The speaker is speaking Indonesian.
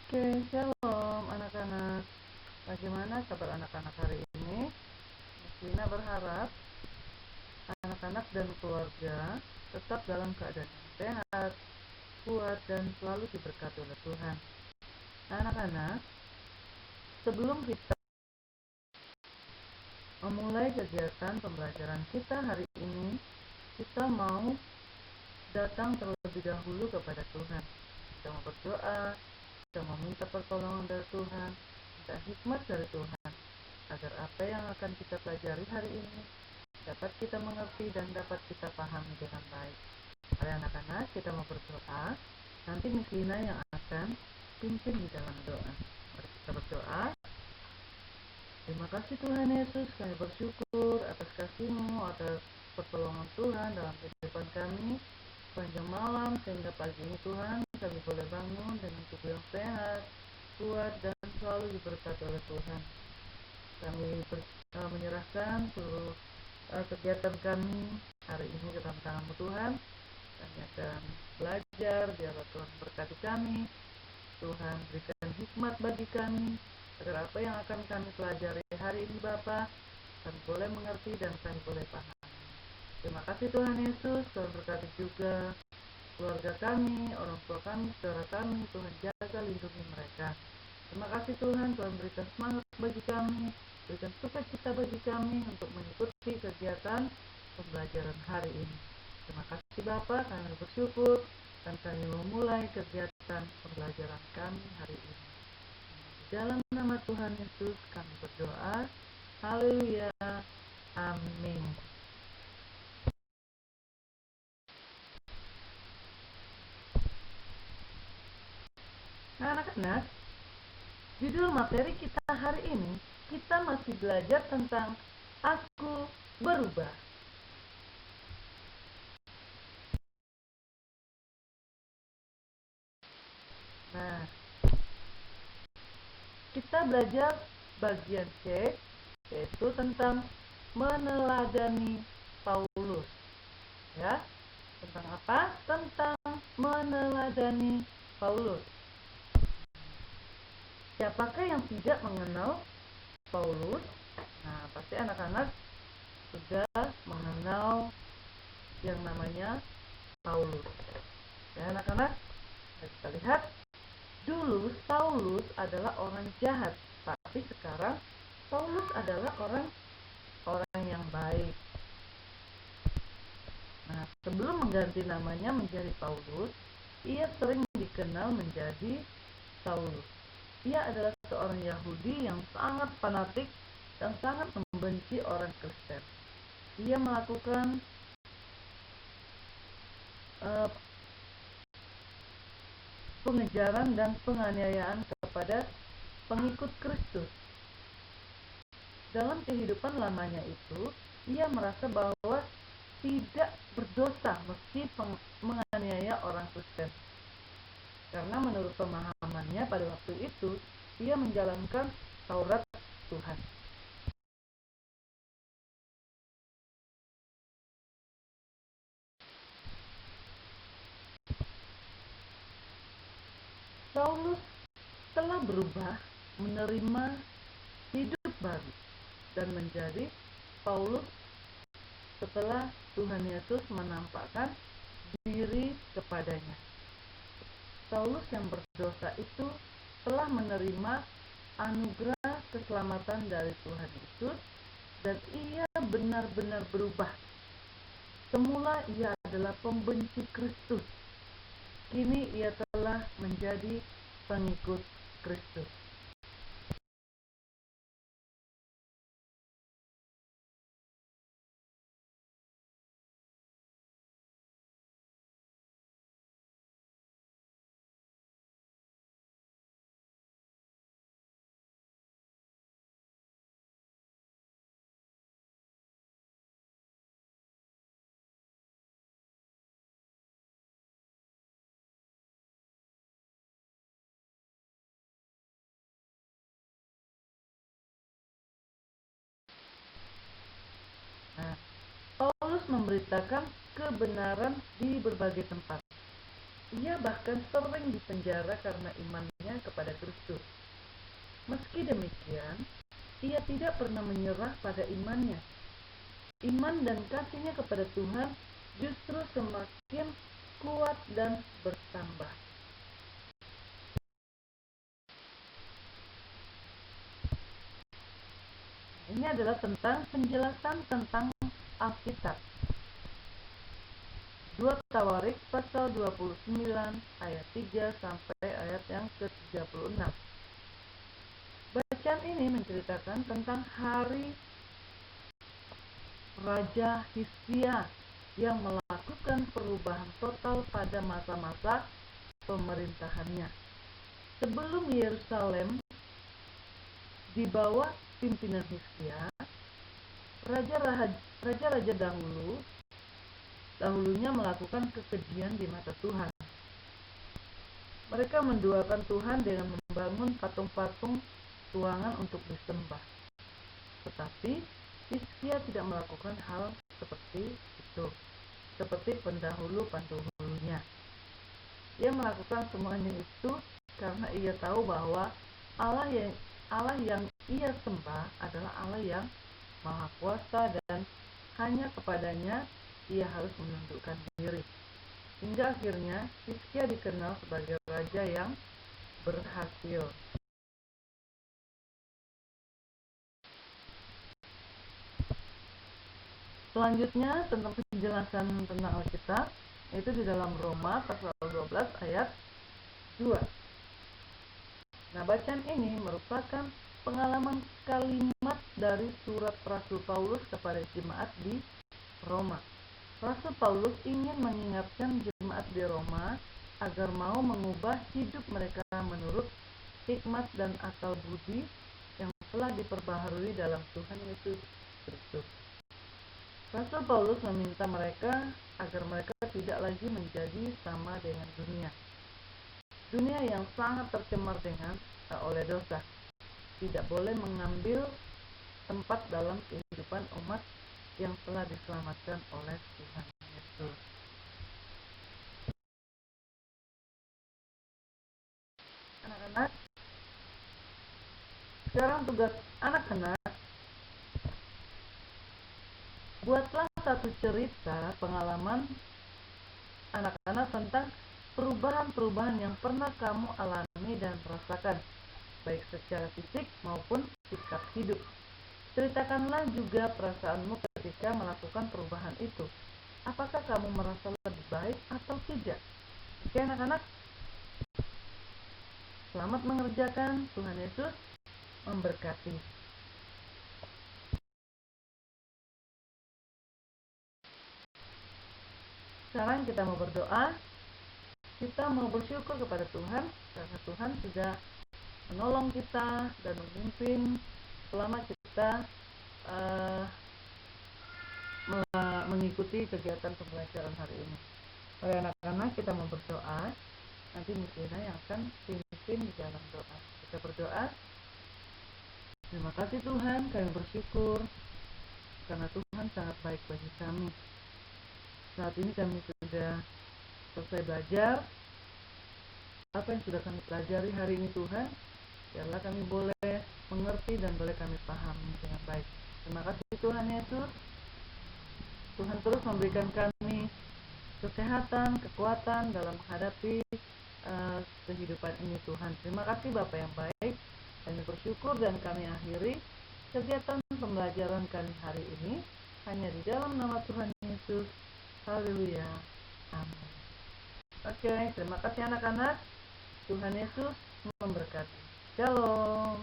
Oke, shalom anak-anak. Bagaimana kabar anak-anak hari ini? Miss Lina berharap anak-anak dan keluarga tetap dalam keadaan yang sehat, kuat, dan selalu diberkati oleh Tuhan. Anak-anak, sebelum kita memulai kegiatan pembelajaran kita hari ini, kita mau datang terlebih dahulu kepada Tuhan. Kita mau berdoa, kita meminta pertolongan dari Tuhan, minta hikmat dari Tuhan, agar apa yang akan kita pelajari hari ini dapat kita mengerti dan dapat kita pahami dengan baik. Mari anak-anak, kita mau berdoa. Nanti Miss Lina yang akan pimpin di dalam doa. Mari kita berdoa. Terima kasih Tuhan Yesus, kami bersyukur atas kasih-Mu, atas pertolongan Tuhan dalam kehidupan kami sepanjang malam, sehingga pagi ini Tuhan kami boleh bangun dengan tubuh yang sehat, kuat, dan selalu diberkati oleh Tuhan. Kami menyerahkan seluruh kegiatan kami hari ini ke dalam tangan-Mu Tuhan. Kami akan belajar, biarlah Tuhan berkati kami. Tuhan berikan hikmat bagi kami, agar apa yang akan kami pelajari hari ini Bapa, kami boleh mengerti dan kami boleh paham. Terima kasih Tuhan Yesus, Tuhan berkati juga keluarga kami, orang tua kami, saudara kami. Tuhan jaga, lindungi mereka. Terima kasih Tuhan, Tuhan berikan semangat bagi kami, berikan sukacita bagi kami untuk mengikuti kegiatan pembelajaran hari ini. Terima kasih Bapa, kami bersyukur dan kami memulai kegiatan pembelajaran kami hari ini. Di dalam nama Tuhan Yesus kami berdoa. Haleluya. Amin. Nah, anak-anak, judul materi kita hari ini, kita masih belajar tentang Aku Berubah. Nah, kita belajar bagian C, yaitu tentang meneladani Paulus. Ya, tentang apa? Tentang meneladani Paulus. Siapakah yang tidak mengenal Paulus? Nah, pasti anak-anak sudah mengenal yang namanya Paulus. Ya, anak-anak, kita lihat dulu Saulus adalah orang jahat, tapi sekarang Paulus adalah orang yang baik. Nah, sebelum mengganti namanya menjadi Paulus, ia sering dikenal menjadi Saulus. Ia adalah seorang Yahudi yang sangat fanatik dan sangat membenci orang Kristen. Ia melakukan pengejaran dan penganiayaan kepada pengikut Kristus. Dalam kehidupan lamanya itu, ia merasa bahwa tidak berdosa meski menganiaya orang Kristen. Karena menurut pemahamannya pada waktu itu, ia menjalankan Taurat Tuhan. Saulus telah berubah, menerima hidup baru, dan menjadi Paulus setelah Tuhan Yesus menampakkan diri kepadanya. Saulus yang berdosa itu telah menerima anugerah keselamatan dari Tuhan Yesus, dan ia benar-benar berubah. Semula ia adalah pembenci Kristus. Kini ia telah menjadi pengikut Kristus. Nah, Paulus memberitakan kebenaran di berbagai tempat. Ia bahkan sering dipenjara karena imannya kepada Kristus. Meski demikian, ia tidak pernah menyerah pada imannya. Iman dan kasihnya kepada Tuhan justru semakin kuat dan bertambah. Ini adalah tentang penjelasan tentang Alkitab. 2 Tawarik pasal 29 ayat 3 sampai ayat yang ke-36. Bacaan ini menceritakan tentang hari Raja Hizkia yang melakukan perubahan total pada masa-masa pemerintahannya. Sebelum Yerusalem di bawah pimpinan Hizkia, raja-raja dahulunya melakukan kekejian di mata Tuhan. Mereka menduakan Tuhan dengan membangun patung-patung tuangan untuk disembah. Tetapi Hizkia tidak melakukan hal seperti itu, seperti pendahulu-pendahulunya. Ia melakukan semuanya itu karena ia tahu bahwa Allah yang ia sembah adalah Allah yang Maha Kuasa dan hanya kepadanya ia harus menundukkan diri. Hingga akhirnya Hizkia dikenal sebagai raja yang berhasil. Selanjutnya tentang penjelasan tentang Alkitab, yaitu di dalam Roma pasal 12 ayat 2. Nah, bacaan ini merupakan pengalaman kalimat dari surat Rasul Paulus kepada jemaat di Roma. Rasul Paulus ingin mengingatkan jemaat di Roma agar mau mengubah hidup mereka menurut hikmat dan akal budi yang telah diperbaharui dalam Tuhan Yesus Kristus. Rasul Paulus meminta mereka agar mereka tidak lagi menjadi sama dengan dunia yang sangat tercemar oleh dosa. Tidak boleh mengambil tempat dalam kehidupan umat yang telah diselamatkan oleh Tuhan Yesus. Anak-anak, sekarang tugas anak-anak, buatlah satu cerita pengalaman anak-anak tentang perubahan-perubahan yang pernah kamu alami dan rasakan, baik secara fisik maupun sikap hidup. Ceritakanlah juga perasaanmu ketika melakukan perubahan itu. Apakah kamu merasa lebih baik atau tidak? Oke anak-anak, selamat mengerjakan. Tuhan Yesus memberkati. Sekarang kita mau berdoa. Kita mau bersyukur kepada Tuhan karena Tuhan sudah menolong kita dan memimpin selama kita mengikuti kegiatan pembelajaran hari ini. Oleh anak-anak, kita mau berdoa. Nanti Mutiara yang akan pimpin di dalam doa. Kita berdoa. Terima kasih Tuhan, kami bersyukur karena Tuhan sangat baik bagi kami. Saat ini kami sudah selesai belajar. Apa yang sudah kami pelajari hari ini Tuhan, biarlah kami boleh mengerti dan boleh kami pahami dengan baik. Terima kasih Tuhan Yesus. Tuhan terus memberikan kami kesehatan, kekuatan dalam menghadapi kehidupan ini Tuhan. Terima kasih Bapa yang baik. Kami bersyukur dan kami akhiri kegiatan pembelajaran kami hari ini hanya di dalam nama Tuhan Yesus. Haleluya. Amin. Oke, terima kasih anak-anak. Tuhan Yesus memberkati. Shalom.